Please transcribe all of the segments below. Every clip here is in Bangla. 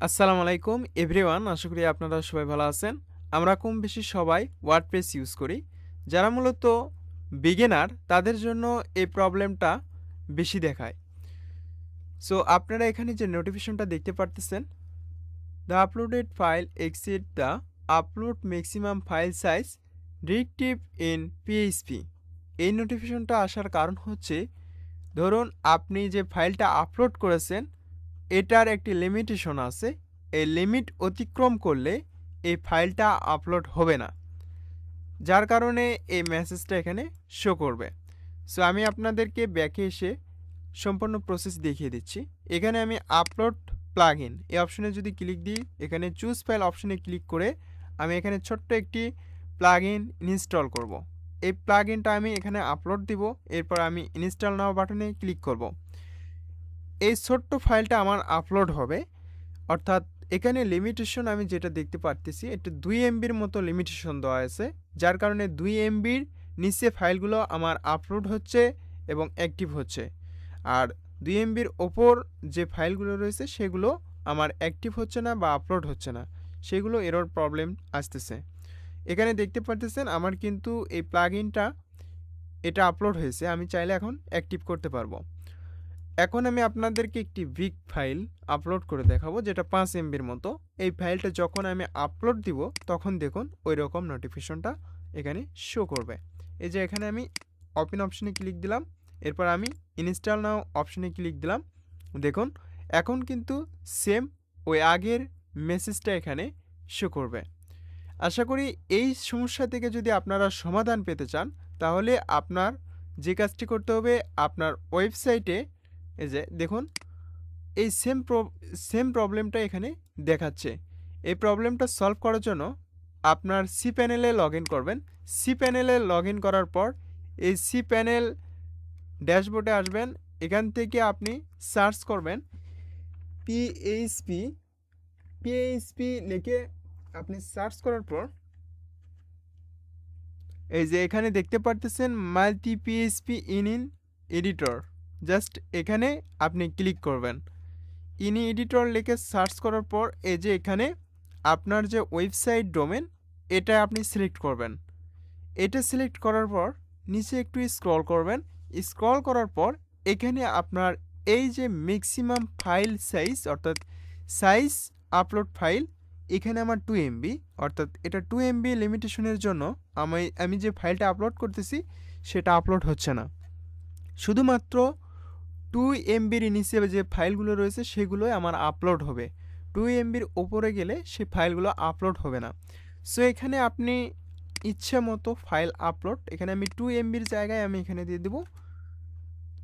আসসালামু আলাইকুম এভরিওয়ান, আশা করি আপনারা সবাই ভালো আছেন। আমরা কম বেশি সবাই ওয়ার্ডপ্রেস ইউজ করি। যারা মূলত বিগিনার তাদের জন্য এই প্রবলেমটা বেশি দেখায়। সো আপনারা এখানে যে নোটিফিকেশনটা দেখতে পারতেছেন, the uploaded file exceed the upload maximum file size directive in PHP. এই নোটিফিকেশনটা আসার কারণ হচ্ছে, ধরুন আপনি যে ফাইলটা আপলোড করেছেন এটার একটি লিমিটেশন আছে। এই লিমিট অতিক্রম করলে এই ফাইলটা আপলোড হবে না, যার কারণে এই মেসেজটা এখানে শো করবে। সো আমি আপনাদেরকে ব্যাকে এসে সম্পূর্ণ প্রসেস দেখিয়ে দিচ্ছি। এখানে আমি আপলোড প্লাগইন এই অপশনে যদি ক্লিক দিই, এখানে চুজ ফাইল অপশনে ক্লিক করে আমি এখানে ছোট্ট একটি প্লাগইন ইনস্টল করব। এই প্লাগইনটা আমি এখানে আপলোড দিব, এরপর আমি ইনস্টল নাও বাটনে ক্লিক করব। এই ছোট্ট ফাইলটা আমার আপলোড হবে, অর্থাৎ এখানে লিমিটেশন আমি যেটা দেখতে পারতেছি, এটা 2 এমবির মতো লিমিটেশন দেওয়া আছে, যার কারণে 2 এমবির নিচে ফাইলগুলো আমার আপলোড হচ্ছে এবং অ্যাক্টিভ হচ্ছে। আর 2 এমবির ওপর যে ফাইলগুলো রয়েছে সেগুলো আমার অ্যাক্টিভ হচ্ছে না বা আপলোড হচ্ছে না, সেগুলো এরর প্রবলেম আসতেছে। এখানে দেখতে পারতেছেন আমার কিন্তু এই প্লাগইনটা এটা আপলোড হয়েছে, আমি চাইলে এখন অ্যাক্টিভ করতে পারবো। এখন আমি আপনাদেরকে একটি বিগ ফাইল আপলোড করে দেখাবো, যেটা 5 এমবির মতো। এই ফাইলটা যখন আমি আপলোড দিব তখন দেখুন ওই রকম নোটিফিকেশনটা এখানে শো করবে। এই যে এখানে আমি ওপেন অপশনে ক্লিক দিলাম, এরপর আমি ইনস্টল নাও অপশনে ক্লিক দিলাম। দেখুন এখন কিন্তু সেম ওই আগের মেসেজটা এখানে শো করবে। আশা করি এই সমস্যা থেকে যদি আপনারা সমাধান পেতে চান, তাহলে আপনার যে কাজটি করতে হবে, আপনার ওয়েবসাইটে এই যে দেখুন এই সেম প্রবলেমটা এখানে দেখাচ্ছে। এই প্রবলেমটা সলভ করার জন্য আপনার সি প্যানেলে লগ ইন করবেন। সি প্যানেলে লগ ইন করার পর এই সি প্যানেল ড্যাশবোর্ডে আসবেন। এখান থেকে আপনি সার্চ করবেন পিএইচপি। পিএইচপি লিখে আপনি সার্চ করার পর এই যে এখানে দেখতে পারতেছেন multi PHP in editor, just এখানে আপনি ক্লিক করবেন। ইনি এডিটর লিখে সার্চ করার পর এই যে এখানে আপনার যে ওয়েবসাইট ডোমেন এটা আপনি সিলেক্ট করবেন। এটা সিলেক্ট করার পর নিচে একটু স্ক্রল করবেন। স্ক্রল করার পর এখানে আপনার এই যে ম্যাক্সিমাম ফাইল সাইজ অর্থাৎ সাইজ আপলোড ফাইল, এখানে আমার 2 এমবি, অর্থাৎ এটা 2 এমবি লিমিটেশনের জন্য আমি যে ফাইলটা আপলোড করতেছি সেটা আপলোড হচ্ছে না। শুধুমাত্র 2 এমবির নিচে যে ফাইলগুলো রয়েছে সেগুলোই আমার আপলোড হবে। 2 এমবির ওপরে গেলে সে ফাইলগুলো আপলোড হবে না। সো এখানে আপনি ইচ্ছে মতো ফাইল আপলোড, এখানে আমি 2 এমবির জায়গায় আমি এখানে দিয়ে দেবো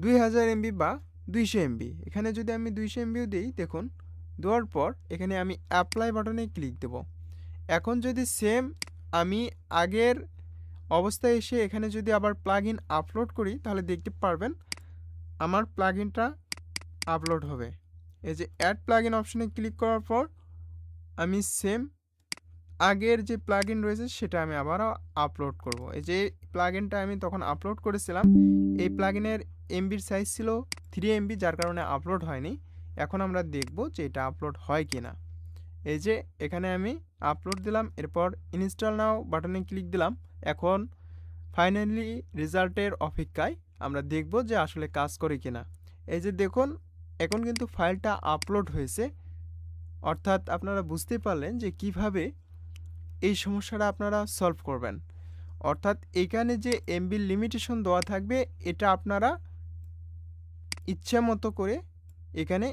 2000 এমবি বা 200 এমবি। এখানে যদি আমি 200 এমবিও দিই, দেখুন দেওয়ার পর এখানে আমি অ্যাপ্লাই বাটনে ক্লিক দেব। এখন যদি সেম আমি আগের অবস্থায় এসে এখানে যদি আবার প্লাগইন আপলোড করি, তাহলে দেখতে পারবেন আমার প্লাগইনটা আপলোড হবে। এই যে অ্যাড প্লাগইন অপশনে ক্লিক করার পর আমি সেম আগের যে প্লাগইন রয়েছে সেটা আমি আবারও আপলোড করব। এই যে প্লাগইনটা আমি তখন আপলোড করেছিলাম, এই প্লাগইনের এমবির সাইজ ছিল 3 এমবি, যার কারণে আপলোড হয়নি। এখন আমরা দেখব যে এটা আপলোড হয় কি না। এই যে এখানে আমি আপলোড দিলাম, এরপর ইনস্টল নাও বাটনে ক্লিক দিলাম। এখন ফাইনালি রেজাল্টের অপেক্ষায় আমরা দেখব যে আসলে কাজ করে কিনা। এই যে দেখুন এখন কিন্তু ফাইলটা আপলোড হয়েছে, অর্থাৎ আপনারা বুঝতে পারলেন যে কিভাবে এই সমস্যাটা আপনারা সলভ করবেন। অর্থাৎ এখানে যে এমবির লিমিটেশন দেওয়া থাকবে এটা আপনারা ইচ্ছা মতো করে এখানে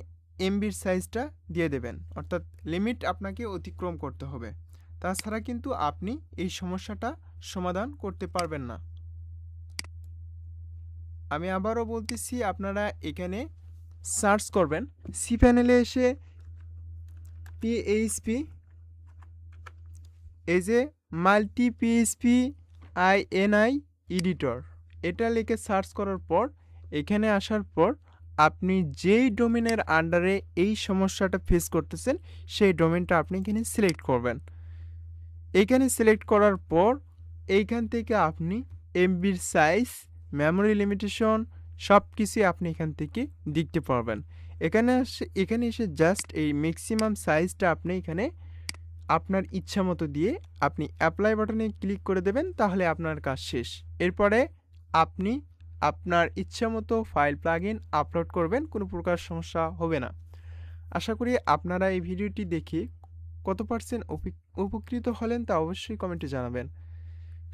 এমবির সাইজটা দিয়ে দেবেন, অর্থাৎ লিমিট আপনাকে অতিক্রম করতে হবে। তাছাড়া কিন্তু আপনি এই সমস্যাটা সমাধান করতে পারবেন না। আমি আবারও বলতেছি, আপনারা এখানে সার্চ করবেন সি প্যানেলে এসে পিএইচপি, এই যে মাল্টি পিএইচপি আইএনআই এডিটর, এটা লিখে সার্চ করার পর এখানে আসার পর আপনি যেই ডোমেনের আন্ডারে এই সমস্যাটা ফেস করতেছেন সেই ডোমেনটা আপনি এখানে সিলেক্ট করবেন। এইখানে সিলেক্ট করার পর এইখান থেকে আপনি এমবির সাইজ, মেমোরি লিমিটেশন সব কিছুই আপনি এখান থেকে দেখতে পারবেন। এখানে এসে জাস্ট এই ম্যাক্সিমাম সাইজটা আপনি এখানে আপনার ইচ্ছা মতো দিয়ে আপনি অ্যাপ্লাই বাটনে ক্লিক করে দেবেন, তাহলে আপনার কাজ শেষ। এরপরে আপনি আপনার ইচ্ছা মতো ফাইল প্লাগইন আপলোড করবেন, কোনো প্রকার সমস্যা হবে না। আশা করি আপনারা এই ভিডিওটি দেখে কত পার্সেন্ট উপকৃত হলেন তা অবশ্যই কমেন্টে জানাবেন।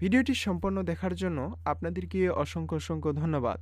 ভিডিওটি সম্পূর্ণ দেখার জন্য আপনাদেরকে অসংখ্য ধন্যবাদ।